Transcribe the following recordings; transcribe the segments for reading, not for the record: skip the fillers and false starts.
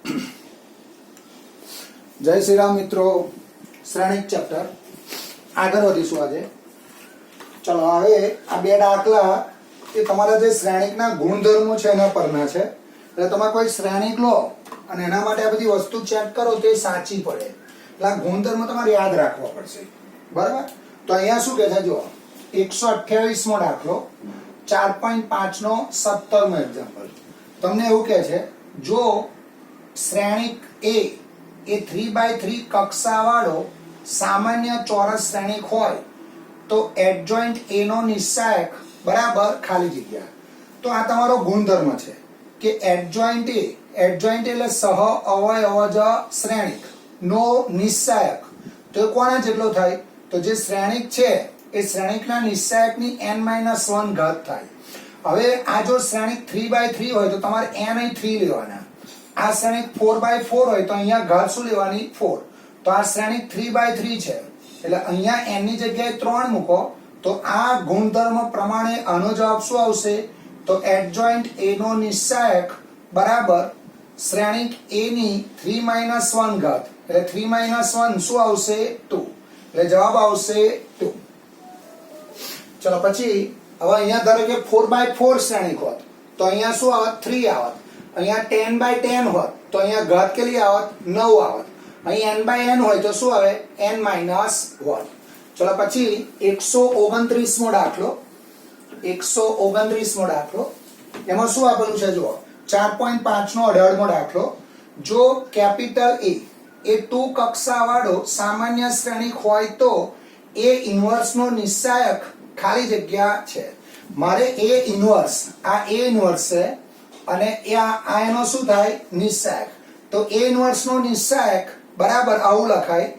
जय श्री राम मित्रों, श्रेणिक चैप्टर आगे वधीशुं आज। चलो हवे आ बे दाखला ए तमारा जे श्रेणिकना गुणधर्मो छे एना परना छे। એટલે તમે કોઈ શ્રેણિક લો અને એના માટે આ બધી વસ્તુ ચેક કરો તો એ સાચી પડે, એટલે આ ગુણધર્મ તમારે યાદ રાખવા પડશે, બરાબર? તો અહીંયા શું કહે છે, જો 128મો દાખલો 4.5 નો 17મો એક્ઝામ્પલ તમને એવું કહે છે, જો શ્રેણિક A એ 3x3 કક્ષાવાળો સામાન્ય ચોરસ શ્રેણિક હોય તો એડજોઇન્ટ A નો નિશ્ચાયક બરાબર ખાલી જગ્યા। તો આ તમારો ગુણધર્મ છે કે એડજોઇન્ટ A, એડજોઇન્ટ એટલે સહ અવયવજ શ્રેણિક નો નિશ્ચાયક તો કોના જેટલો થાય? તો જે શ્રેણિક છે એ શ્રેણિકના નિશ્ચાયકની n-1 ઘાત થાય। હવે આ જો શ્રેણિક 3x3 હોય તો તમારે n અહીં 3 લેવાના, આ શ્રેણિક 4x4 હોય તો અહીંયા ઘાત શું લેવાની? 4। તો આ શ્રેણિક 3x3 છે એટલે અહીંયા n ની જગ્યાએ 3 મૂકો તો આ ગુણધર્મ પ્રમાણે આનો જવાબ શું આવશે? તો એડજોઇન્ટ A નો નિશ્ચાયક બરાબર શ્રેણિક A ની 3-1 ઘાત એટલે 3-1 શું આવશે? 2। એટલે જવાબ આવશે 2। ચલો પછી હવે અહીંયા ધારો કે 4x4 શ્રેણિક હોત તો અહીંયા શું આવત? 3 આવત। અહીંયા 10x10 હોત તો અહીંયા ઘાત કેટલી આવત? 9 આવત। અહીં n/n હોય તો શું આવે? n-1। ચલો પછી 129મો દાખલો 129મો દાખલો એમાં શું આપેલું છે? જુઓ 4.5 નો 18મો દાખલો, જો કેપિટલ A એ 2 કક્ષાવાળો સામાન્ય શ્રેણિક હોય તો A ઇન્વર્સ નો નિશ્ચાયક ખાલી જગ્યા છે। મારે A ઇન્વર્સ, આ A ઇન્વર્સ છે અને આ એનો શું થાય? નિશ્ચાયક। તો A ઇન્વર્સ નો નિશ્ચાયક બરાબર આવું લખાય,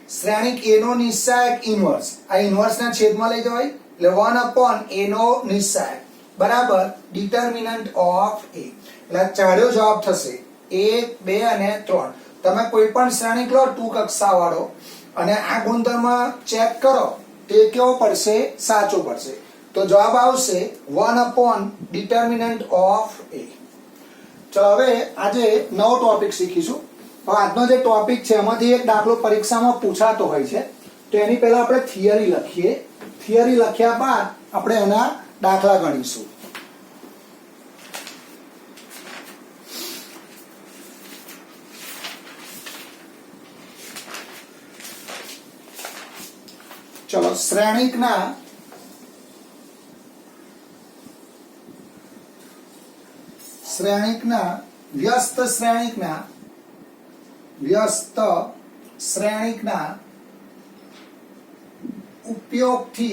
શ્રેણિક A નો નિશ્ચાયક ઇન્વર્સ, આ ઇન્વર્સ ના છેદમાં લઈ જવાય એટલે 1/A નો નિશ્ચાયક બરાબર ડિટર્મિનન્ટ ઓફ A। એટલે ચારેય જવાબ થશે 1, 2 અને 3। તમે કોઈ પણ શ્રેણિક લો 2 કક્ષાવાળો અને આ ગુણધર્મ ચેક કરો તે કેવો પડશે? સાચો પડશે। તો જવાબ આવશે 1/, ડિટર્મિનન્ટ ઓફ A। ચલો હવે આજે નવો ટોપિક શીખીશું। હવે આજનો જે ટોપિક છે એમાંથી એક દાખલો પરીક્ષામાં પૂછાતો હોય છે તો એની પહેલા આપણે થિયરી લખીએ। થિયરી લખ્યા બાદ આપણે એના દાખલા ગણીશું। चलो श्रेणिकना व्यस्त श्रेणिकना उपयोगथी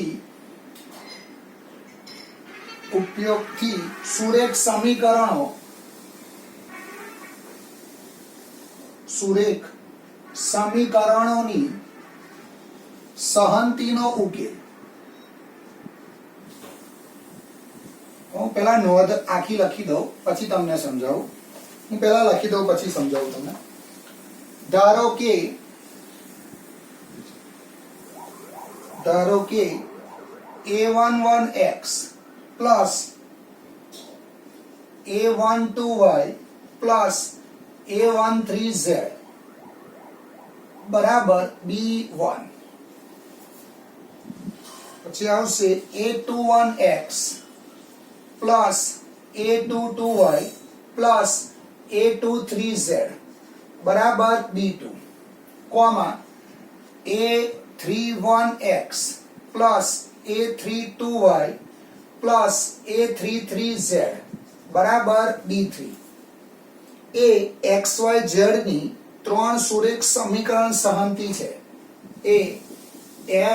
सुरेख समीकरणोनी સહંતીનો ઉકેલ। હું પહેલા નોંધ આખી લખી દઉં પછી તમને સમજાવું। હું પહેલા લખી દઉં પછી સમજાવું તમને। ધારો કે a11x plus a12y plus a13z બરાબર b1। પછી આવશે a21x plus a22y plus a23z બરાબર b2 comma a31x plus a32y plus a33z બરાબર b3। એ xyz ની 3 સુરેખ સમીકરણ સહંતી છે। એ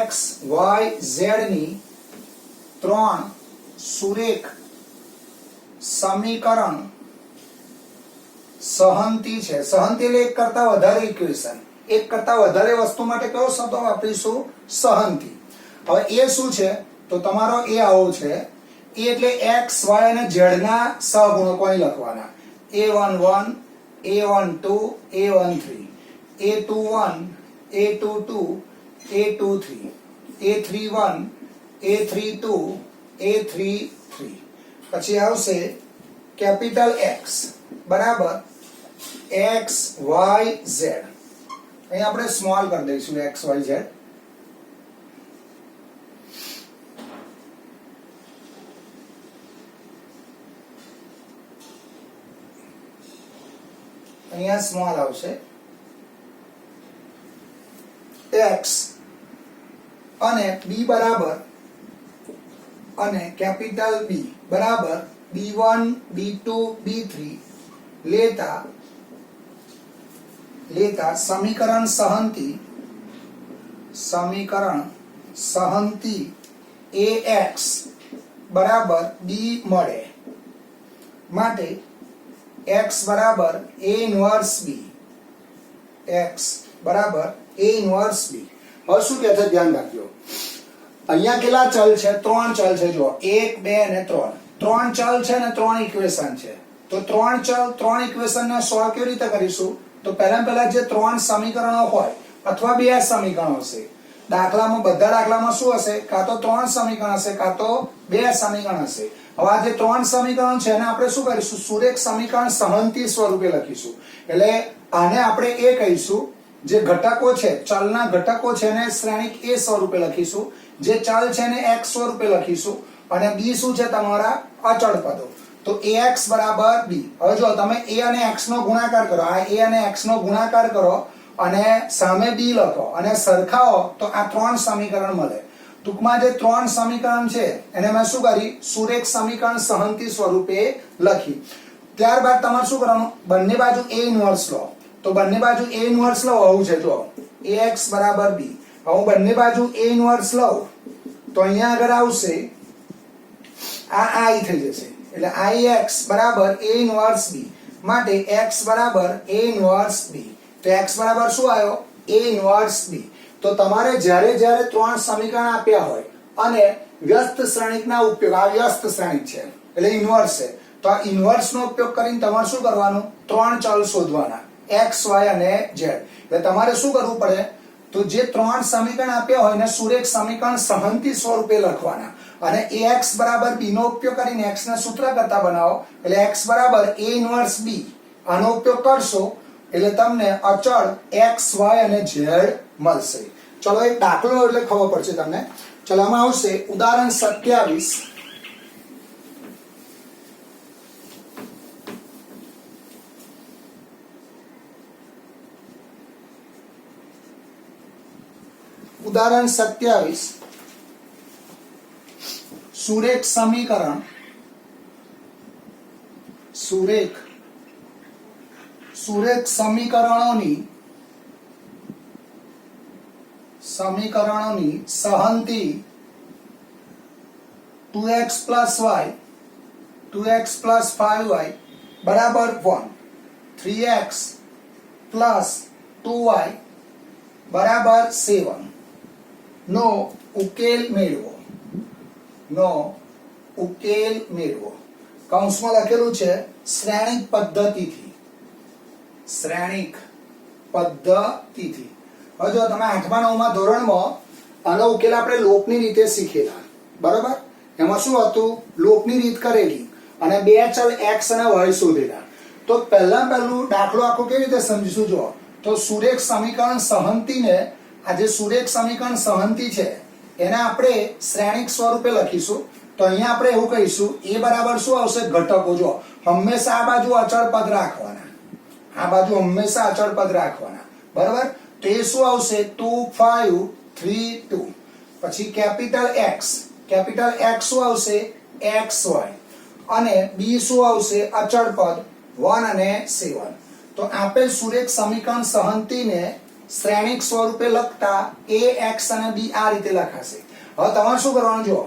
x y z ની 3 સુરેખ સમીકરણ સહંતી છે। સહંતી એટલે એક કરતા વધારે ઇક્વેશન, એક કરતા વધારે વસ્તુ માટે કયો શબ્દ વાપરીશું? સહંતી। હવે એ શું છે? તો તમારો એ આવો છે, એ એટલે x y અને z ના સહગુણકો અહીં લખવાના। a11 a12 a13 a21 a22 a23 a31 a32 a33 પછી આવશે કેપિટલ X બરાબર એક્સ વાય ઝેડ. અહીં આપણે સ્મોલ કરી દઈશું એક્સ વાય ઝેડ. અહીંયા સ્મોલ આવશે x અને b બરાબર અને કેપિટલ B બરાબર B1 B2 B3 લેતા સમીકરણ સહંતી ax બરાબર b મળે માટે x બરાબર a ઇન્વર્સ b. x બરાબર a ઇન્વર્સ b. હવે શું કહે છે ધ્યાન રાખજો. અહીંયા કેટલા ચલ છે? 3 ચલ છે. જો 1 2 અને 3. 3 ચલ છે ને 3 ઇક્વેશન છે. તો 3 ચલ 3 ઇક્વેશન ને સોલ્વ કેવી રીતે કરીશું? તો પહેલા જે 3 સમીકરણો હોય અથવા 2 સમીકરણો હશે. દાખલામાં બધા દાખલામાં શું હશે? કાં તો 3 સમીકરણ હશે કાં તો 2 સમીકરણ હશે. હવે આ જે 3 સમીકરણ છે એને આપણે શું કરીશું? સુરેખ સમીકરણ સહંતી સ્વરૂપે લખીશું. એટલે આને આપણે એ કહીશું. જે ઘટકો છે, ચલના ઘટકો છે એને શ્રેણિક a સ્વરૂપે લખીશું. જે ચલ છે એને x સ્વરૂપે લખીશું અને b શું છે? તમારા અચળ પદો. તો ax બરાબર b. હવે જો તમે a અને x નો ગુણાકાર કરો, આ a અને x નો ગુણાકાર કરો અને સામે b લખો અને સરખાવો તો આ 3 સમીકરણ મળે. ટૂંકમાં જે 3 સમીકરણ છે એને મેં શું કરી? સુરેખ સમીકરણ સહંતી સ્વરૂપે લખી. ત્યારબાદ તમારે શું કરવાનું? બંને બાજુ a ઇન્વર્સ લો. તો બંને બાજુ a ઇન્વર્સ લો. આવું છે જો ax બરાબર b. હવે હું બંને બાજુ a ઇન્વર્સ લઉં તો અહીંયા આગળ આવશે આ i થઈ જશે. એટલે ix બરાબર a ઇન્વર્સ b માટે x બરાબર a ઇન્વર્સ b. તો x બરાબર શું આવ્યો? a inverse b. તો તમારે જ્યારે 3 સમીકરણ આપ્યા હોય અને વ્યસ્ત શ્રેણિકના ઉપયોગ, આ વ્યસ્ત શ્રેણિક છે એટલે ઇન્વર્સ છે, તો આ ઇન્વર્સ નો ઉપયોગ કરીને તમારે શું કરવાનું? 3 ચલ શોધવાના x y અને z. એટલે તમારે શું કરવું પડે? તો જે 3 સમીકરણ આપ્યા હોય ને સુરેખ સમીકરણ સહંતી સ્વરૂપે લખવાના અને ax બરાબર b નો ઉપયોગ કરીને x ને સૂત્ર કરતા બનાવો. એટલે x બરાબર a ઇન્વર્સ b. આનો ઉપયોગ કરશો એટલે તમને અચળ x y અને z મળશે. ચલો એક દાખલો એટલે ખબર પડશે તમને. ચલો આમાં આવશે ઉદાહરણ 27. ઉદાહરણ 27. સુરેખ સમીકરણોની સહંતી 2x y 2x 5y બરાબર 1, 3x 2y બરાબર 7 નો ઉકેલ મેળવો. કૌંસમાં લખેલું છે શ્રેણિક પદ્ધતિથી. હવે જો તમે 8મા 9મા ધોરણમાં આનો ઉકેલ આપણે લોકની રીતે શીખેલા, બરાબર? એમાં શું હતું? લોકની રીત કરેલી અને 2 ચલ x અને y શોધેલા. તો પહેલું દાખલો આખો કેવી રીતે સમજીશું? જો તો સુરેખ સમીકરણ સહંતીને, આ જે સુરેખ સમીકરણ સહંતી છે એને આપણે શ્રેણિક સ્વરૂપે લખીશું. તો અહીંયા આપણે એવું કહીશું a બરાબર શું આવશે? ઘટકો. જો હંમેશા આ બાજુ અચળ પદ રાખવાના, આ બાજુ હંમેશા અચળ પદ રાખવાના, બરાબર? તો એ શું આવશે? 2 5 3 2. પછી કેપિટલ x શું આવશે? xy અને b શું આવશે? અચળ પદ 1 અને 7. તો આપેલ સુરેખ સમીકરણ સહંતીને શ્રેણિક સ્વરૂપે લખતા ax અને b આ રીતે લખાશે. હવે તમારે શું કરવાનું? જો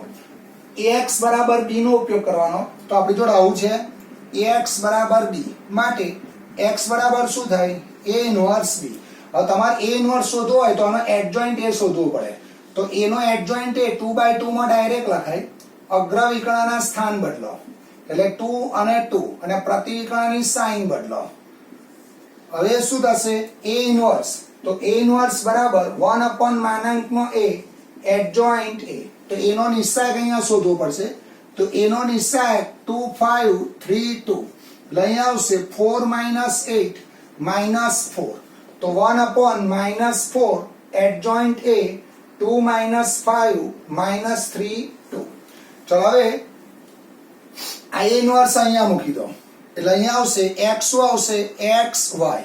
ax બરાબર b નો ઉપયોગ કરવાનો. તો આપણી જોડે આવું છે ax બરાબર b માટે x બરાબર શું થાય? a inverse b. હવે તમારે a ઇન્વર્સ શોધવો હોય તો આનો એડજોઇન્ટ a શોધવું પડે. તો a નો એડજોઇન્ટ a 2/2 માં ડાયરેક્ટ લખાય. અગ્ર વિકર્ણના સ્થાન બદલો એટલે 2 અને 2 અને પ્રતિ વિકર્ણની સાઇન બદલો. હવે શું થશે? a inverse. તો a ઇન્વર્સ બરાબર 1/a એડજોઇન્ટ a. તો a નો નિશ્ચાયક અહીંયા શોધવો પડશે. તો a નો નિશ્ચાયક 2 5 3 2 લઈ આવશે 4 - 8 -4 તો 1 upon -4 adjoint A 2 -5 -3 2 ચલો હવે આ A ઇન્વર્સ અહીંયા મૂકી દો એટલે અહીંયા આવશે x શું આવશે xy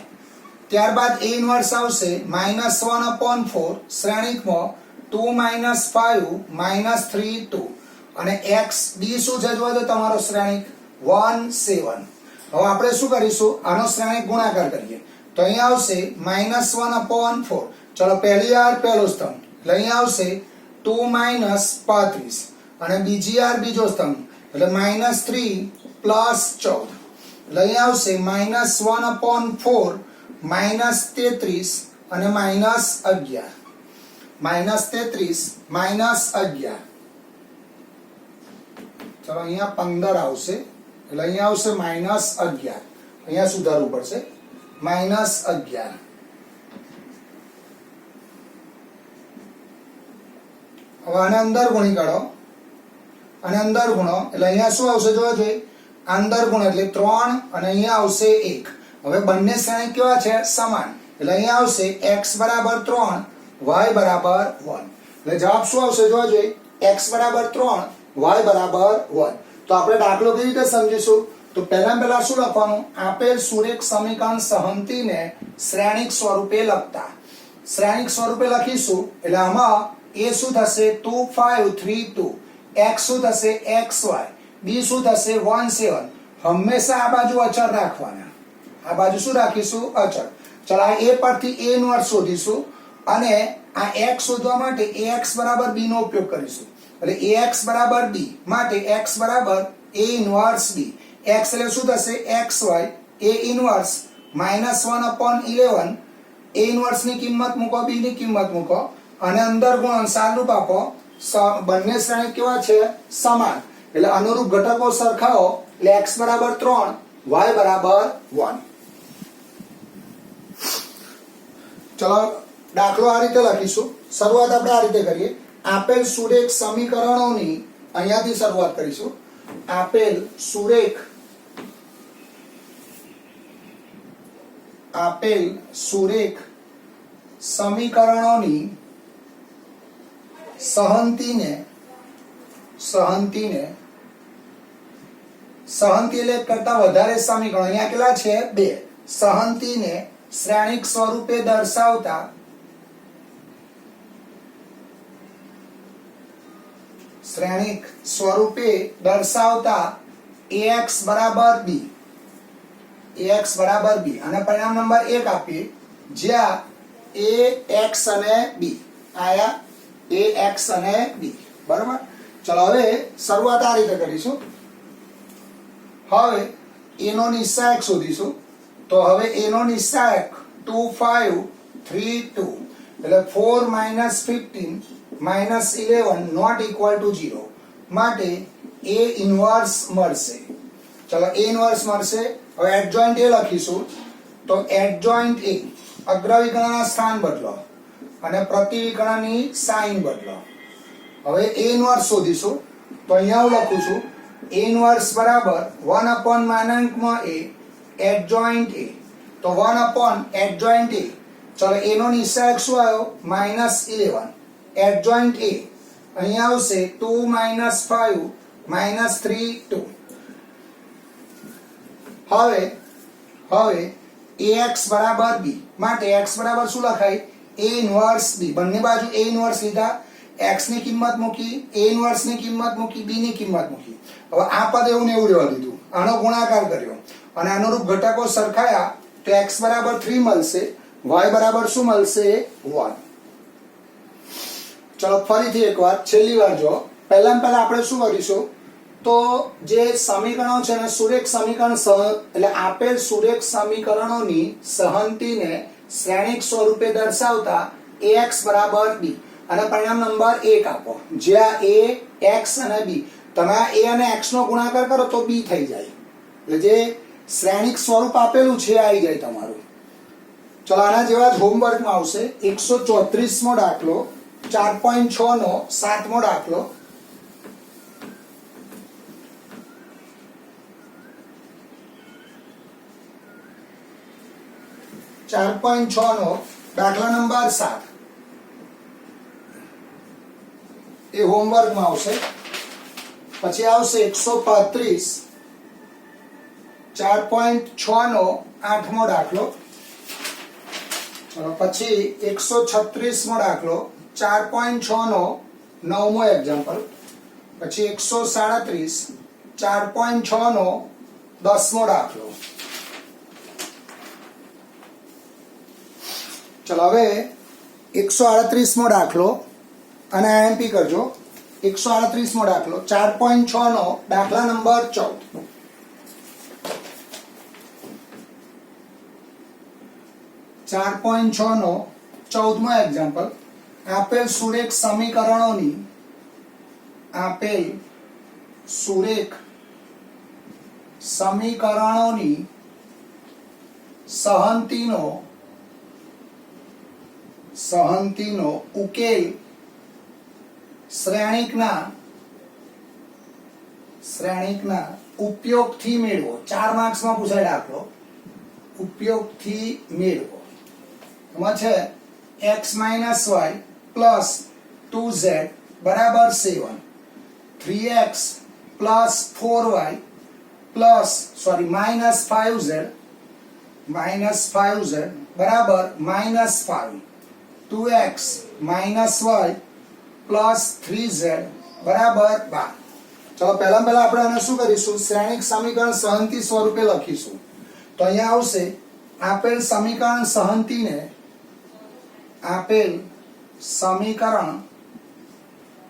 ત્યારબાદ A ઇન્વર્સ આવશે -1 upon 4 શ્રેણિકમાં 2 -5 -3 2 અને x d શું છે જો તો તમારો શ્રેણિક 1 7 હવે આપણે શું કરીશું આનો શ્રેણિક ગુણાકાર કરીએ તો અહીંયા આવશે -1 upon 4 ચલો પહેલી વાર પહેલો સ્તંભ એટલે અહીંયા આવશે 2 35 અને બીજી વાર બીજો સ્તંભ એટલે -3 +14 એટલે અહીંયા આવશે -1 upon 4 -33 અને -11 -33 -11 ચલો અહીંયા 15 આવશે એટલે અહીંયા આવશે -11 અહીંયા સુધારવું પડશે -11 હવે આને અંદર ગુણી કાઢો અને અંદર ગુણો એટલે અહીંયા શું આવશે જોવા જોઈએ અંદર ગુણ એટલે 3 અને અહીંયા આવશે 1 હવે બંને શ્રેણિક કેવા છે સમાન એટલે અહીંયા આવશે x બરાબર 3 y બરાબર 1 એટલે જવાબ શું આવશે જોવા જોઈએ x બરાબર 3 y બરાબર 1 તો આપણે દાખલો કેવી રીતે સમજીશું તો પહેલા શું લખવાનું આપેલ સુરેખ સમીકરણ સહંતીને શ્રેણિક સ્વરૂપે લખતા શ્રેણિક સ્વરૂપે લખીશું એટલે આમાં a શું થશે 2 5 3 2 x શું થશે xy b શું થશે 1 7 હંમેશા આ બાજુ અચળ રાખવાના આ બાજુ શું રાખીશું અચળ ચલો આ a પરથી a ઇન્વર્સ શોધીશું અને આ x શોધવા માટે ax બરાબર b નો ઉપયોગ કરીશું એટલે ax બરાબર b માટે x બરાબર a ઇન્વર્સ b x એટલે શું થશે xy a inverse -1 upon 11 a inverse ની કિંમત મૂકો b ની કિંમત મૂકો અને અંદર ગુણાકાર રૂપ આપો બંને શ્રેણિક કેવા છે સમાન એટલે અનુરૂપ ઘટકો સરખાવો એટલે x બરાબર 3 y બરાબર 1 ચલો દાખલો આ રીતે લખીશું શરૂઆત આપણે આ રીતે કરીએ આપેલ સુરેખ સમીકરણોની અહીંયાથી શરૂઆત કરીશું આપેલ સુરેખ સમીકરણોની સહંતીને એટલે કરતા વધારે સમીકરણો અહીંયા કેટલા છે 2 સહંતીને શ્રેણિક સ્વરૂપે દર્શાવતા ax બરાબર b અને પરિણામ નંબર 1 આપીએ જ્યાં a x અને b આયા ax અને b બરાબર ચલો હવે શરૂઆત આ રીતે કરીશું હવે a નો નિશ્ચાયક શોધીશું તો હવે a નો નિશ્ચાયક 2 5 3 2 એટલે 4 15 -11 not equal to 0 માટે a ઇન્વર્સ મળશે ચલો a ઇન્વર્સ મળશે હવે એડજોઇન્ટ a લખીશું તો એડજોઇન્ટ a અગ્રવિકર્ણના સ્થાન બદલો અને પ્રતિવિકર્ણની સાઇન બદલો હવે a ઇન્વર્સ શોધીશું તો અહીંયા હું લખું છું a ઇન્વર્સ બરાબર 1 upon -a એડજોઇન્ટ a તો 1 upon એડજોઇન્ટ a ચલો a નો નિશ્ચાયક શું આવ્યો -11 એડજોઇન્ટ a અહીંયા આવશે 2 -5 -3 2 હવે ax બરાબર b માટે x બરાબર શું લખાય a ઇન્વર્સ b બંને બાજુ a ઇન્વર્સ લીધા x ની કિંમત મૂકી a ઇન્વર્સ ની કિંમત મૂકી b ની કિંમત મૂકી હવે આ પદ એવું ને એવું રહેવા દીધું આનો ગુણાકાર કર્યો અને અનુરૂપ ઘટકો સરખાયા તો x બરાબર 3 મળશે y બરાબર શું મળશે 1 ચલો ફરીથી એકવાર છેલ્લી વાર જો પહેલા આપણે શું કરીશું તો જે સમીકરણો છે ને સુરેખ સમીકરણ એટલે આપેલ સુરેખ સમીકરણોની સહંતીને શ્રેણિક સ્વરૂપે દર્શાવતા ax બરાબર b અને પરિણામ નંબર 1 આપો જ્યાં a x અને b તમે a અને x નો ગુણાકાર કરો તો b થઈ જાય એટલે જે શ્રેણિક સ્વરૂપ આપેલું છે આવી જાય તમારું ચલો આના જેવા જ હોમવર્કમાં આવશે 134મો દાખલો 4.6 નો 7મો દાખલો 4.6 નો દાખલા નંબર 7 એ હોમવર્કમાં આવશે. પછી આવશે 135 4.6 નો 8મો દાખલો. ચલો પછી 136મો દાખલો 4.6 નો 9મો એક્ઝામ્પલ. પછી 137 4.6 નો 10મો દાખલો. ચલો હવે 138મો દાખલો અને આઈએમપી કરજો. 138મો દાખલો 4.6 નો દાખલા નંબર 14. નો 14મો એક્ઝામ્પલ. આપેલ સુરેખ સમીકરણોની સહંતીનો ઉકેલ શ્રેણિકના ઉપયોગથી મેળવો. 4 માર્ક્સમાં પૂછાય દાખલો. ઉપયોગથી મેળવો. એમાં છે x - y પ્લસ 2z બરાબર 7, 3x plus 4y plus minus 5z બરાબર -5, 2x - y પ્લસ 3z બરાબર 12. ચલો પહેલા આપણે આને શું કરીશું? શ્રેણિક સમીકરણ સહંતી સ્વરૂપે લખીશું. તો અહીંયા આવશે આપેલ સમીકરણ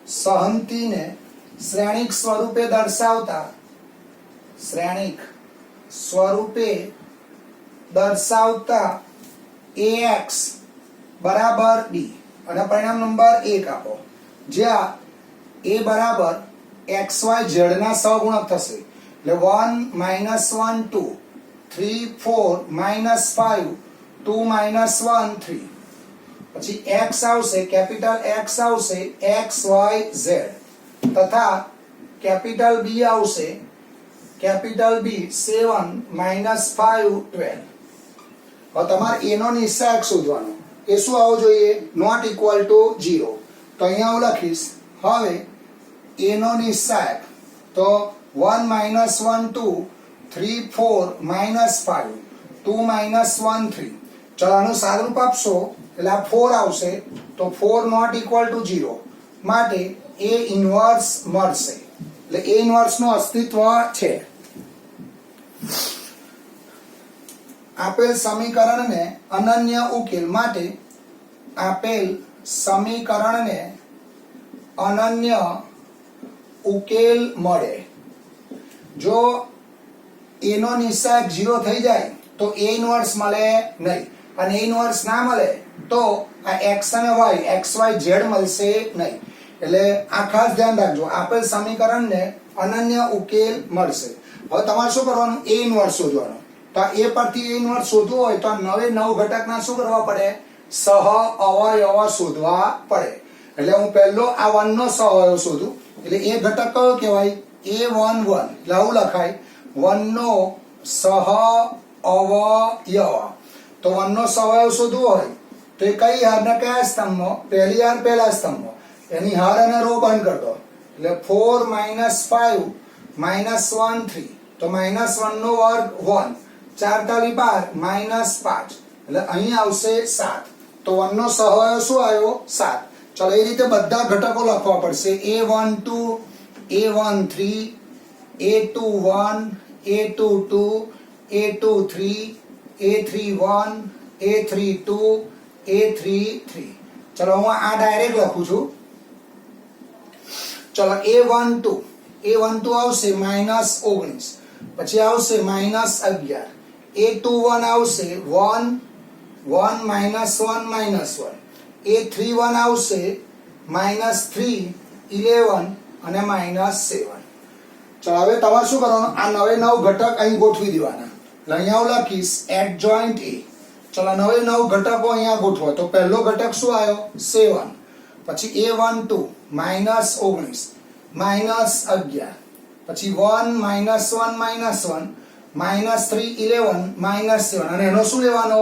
સહંતીને શ્રેણિક સ્વરૂપે દર્શાવતા ax બરાબર b અને પરિણામ નંબર 1 આપો, જ્યાં a બરાબર xy z ના સહગુણક થશે. એટલે 1 - 1 2, 3 4 -5 2 - 1 3. પછી x આવશે, કેપિટલ x આવશે xy z તથા કેપિટલ b આવશે, કેપિટલ B 7 - 5 12. હવે તમારે a નો નિશ્ચાયક શોધવાનો. એ શું આવવો જોઈએ? Not equal to 0. તો અહીંયા હું લખીશ હવે a નો નિશ્ચાયક. તો 1 - 1 2, 3 4 -5 2 - 1 3. ચલો આનું સાદુરૂપ આપશો એટલે આ 4 આવશે. તો 4 નોટ ઇક્વલ ટુ 0 માટે a ઇન્વર્સ મળશે. એટલે a ઇન્વર્સ નું અસ્તિત્વ છે. આપેલ સમીકરણને અનન્ય ઉકેલ માટે આપેલ સમીકરણને અનન્ય ઉકેલ મળે. જો a નો નિશ્ચાયક 0 થઈ જાય તો a ઇન્વર્સ મળે નહીં, અને a ઇન્વર્સ ના મળે તો આ x અને y xy z મળશે નહીં. એટલે આ ખાસ ધ્યાન રાખજો. આપેલ સમીકરણને અનન્ય ઉકેલ મળશે. હવે તમારે શું કરવાનું? a ઇન્વર્સ શોધવાનું. તો a પરથી a ઇન્વર્સ શોધવું હોય તો આ 9 ઘટકના શું કરવા પડે? સહ અવયવ શોધવા પડે. એટલે હું પહેલો આ 1 નો સહ અવયવ શોધું. એટલે એ ઘટક કયો કહેવાય? a11. એટલે આવું લખાય 1 નો સહ અવયવ. તો 1 નો સહ અવયવ શોધવો હોય તો એ કઈ હારના કયા સ્તંભમાં? પહેલી હાર પહેલા સ્તંભમાં. એની હાર અને રો બંધ કરી દો. એટલે 4 - 5 -1 3. તો -1 નો વર્ગ 1, 4 તાલી 12 -5. એટલે અહીં આવશે 7. તો 1 નો સહઅવયવ શું આવ્યો? 7. ચલો એ રીતે બધા ઘટકો લખવા પડશે. a12 a13 a21 a22 a23 a31 a32 a33. ચલો હું આ ડાયરેક્ટ લખું છું. ચલો a12 આવશે -19, પછી આવશે -11. a21 આવશે 1 1 - 1 -1. a31 આવશે -3 11 અને -7. ચલો હવે તમારે શું કરવાનું? આ 9 ઘટક અહીં ગોઠવી દેવાના. એટલે અહીંયા હું લખીશ એડજોઇન્ટ a. ચલો 9 ઘટકો અહીંયા ગોઠવો. તો પહેલો ઘટક શું આવ્યો? 7. પછી a12 -19 -11. પછી 1 - 1 -1 -3 11 -7. અને એનો શું લેવાનો?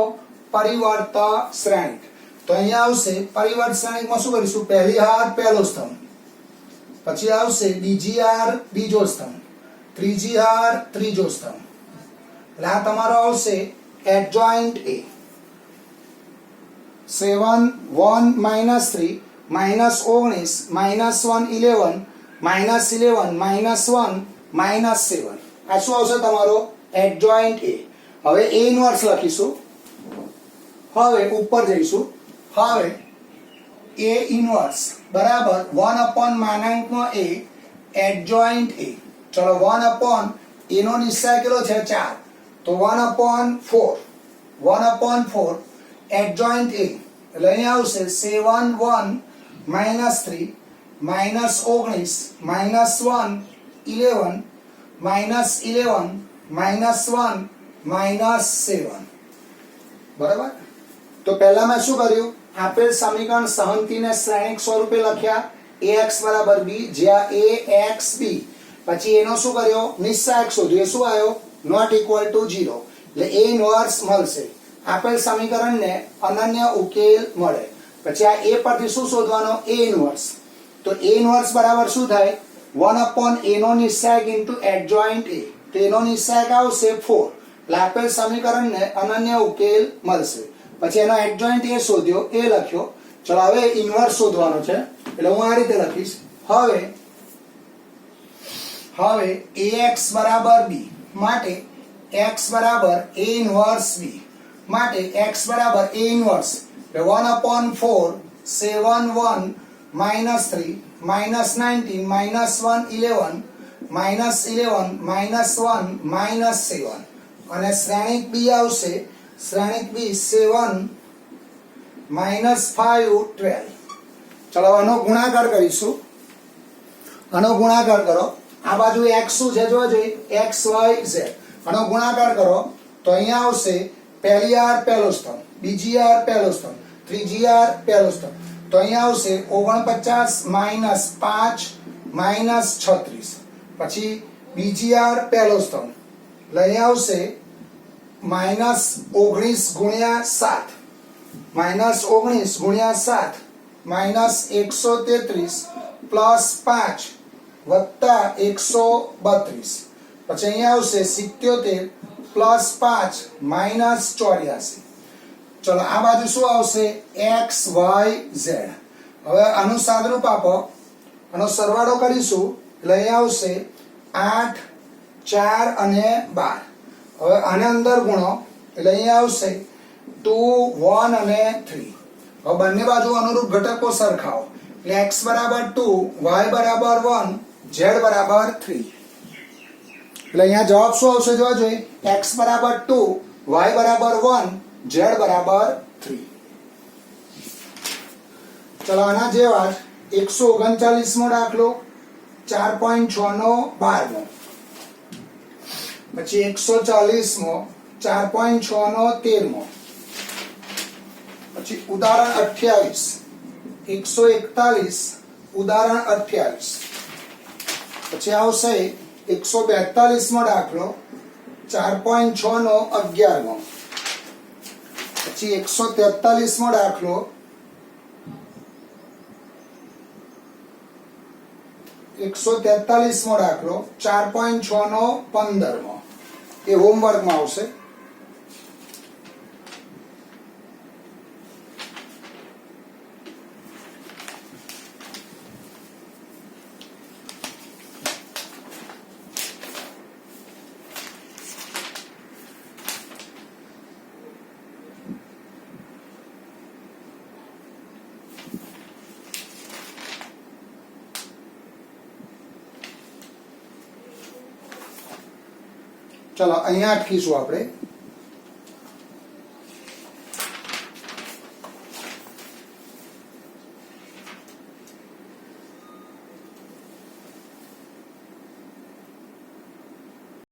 પરિવર્ત શ્રેણિક. તો અહીંયા આવશે પરિવર્ત શ્રેણિકમાં શું કરીશું? પહેલી હાર પહેલો સ્તંભ, પછી આવશે બીજી હાર બીજો સ્તંભ, ત્રીજી હાર ત્રીજો સ્તંભ. એટલે આ તમારો આવશે એડજોઇન્ટ એ. 7 1 -3 -19 -1 11 -11 -1 -7. આ શું આવશે તમારો? એડજોઇન્ટ એ. હવે એ ઇન્વર્સ લખીશું. હવે ઉપર જઈશું. હવે એ ઇન્વર્સ બરાબર 1/(a) એડજોઇન્ટ એ. ચલો 1/, એ નો નિશ્ચય કેટલો છે? 4. તો 1/4 1/4 એડજોઇન્ટ એ. એટલે અહીંયા આવશે 7 1 -3 -19 -1 11 -11 -1 -7. બરાબર. તો પહેલા મેં શું કર્યું? આપેલ સમીકરણ સહંતીને શ્રેણિક સ્વરૂપે લખ્યા. ax = b, જ્યાં ax b. પછી એનો શું કર્યો? નિશ્ચાયક શોધ્યો. એ શું આવ્યો? Not equal to 0. એટલે a ઇન્વર્સ મળશે. આપેલ સમીકરણને અનન્ય ઉકેલ મળે. પછી આ a પરથી શું શોધવાનો? a inverse. તો a ઇન્વર્સ બરાબર શું થાય? 1/a નો નિશ્ચાયક ઇન્ટુ એડજોઇન્ટ a. તો એનો નિશ્ચાયક આવશે 4. એટલે આપેલ સમીકરણને અનન્ય ઉકેલ મળશે. પછી એનો એડજોઇન્ટ એ શોધ્યો, એ લખ્યો. ચલો હવે ઇન્વર્સ શોધવાનો છે. એટલે હું આ રીતે લખીશ. હવે ax = b માટે x = a ઇન્વર્સ b માટે x = a ઇન્વર્સ 1/4 7 1 -3 -19 -1 11 -11 -1 -7. અને શ્રેણિક b આવશે. શ્રેણિક b 7 -5 12. ચલો આનો ગુણાકાર કરીશું. આનો ગુણાકાર કરો. આ બાજુ x શું છે જોજો? x y z. આનો ગુણાકાર કરો તો અહીંયા આવશે પહેલી હાર પહેલો સ્તંભ, બીજી હાર પહેલો સ્તંભ, ત્રીજી હાર પહેલો સ્તંભ. તો અહીંયા આવશે 49 -5 -36. પછી બીજી હાર પહેલો સ્તંભ. એટલે અહીંયા આવશે -19 ગુણ્યા 7 -19 ગુણ્યા 7 -133 પ્લસ 5 વત્તા 132. પછી અહીંયા આવશે 77 પ્લસ 5 -84. ચલો આ બાજુ શું આવશે? x y z. હવે આનું સાદરૂપ આપો. આનો સરવાળો કરીશું. એટલે અહીંયા આવશે 8 4 અને 12. હવે આને અંદર ગુણો. એટલે અહીંયા આવશે 2 1 અને 3. હવે બંને બાજુ અનુરૂપ ઘટકો સરખાવો. એટલે x = 2 y = 1 z = 3. એટલે અહીંયા જવાબ શું આવશે? જોજો. x = 2 y = 1 z = 3. ચલો આના જેવા 139મો દાખલો 4.6 નો 12મો. પછી 140મો 4.6 નો 13મો. પછી ઉદાહરણ 28 141 ઉદાહરણ 28. પછી આવશે 142મો દાખલો 4.6 નો 11મો. પછી 143મો દાખલો 4.6 નો 15મો. એ હોમવર્કમાં આવશે. ચલો અહીંયા અટકીશું આપણે.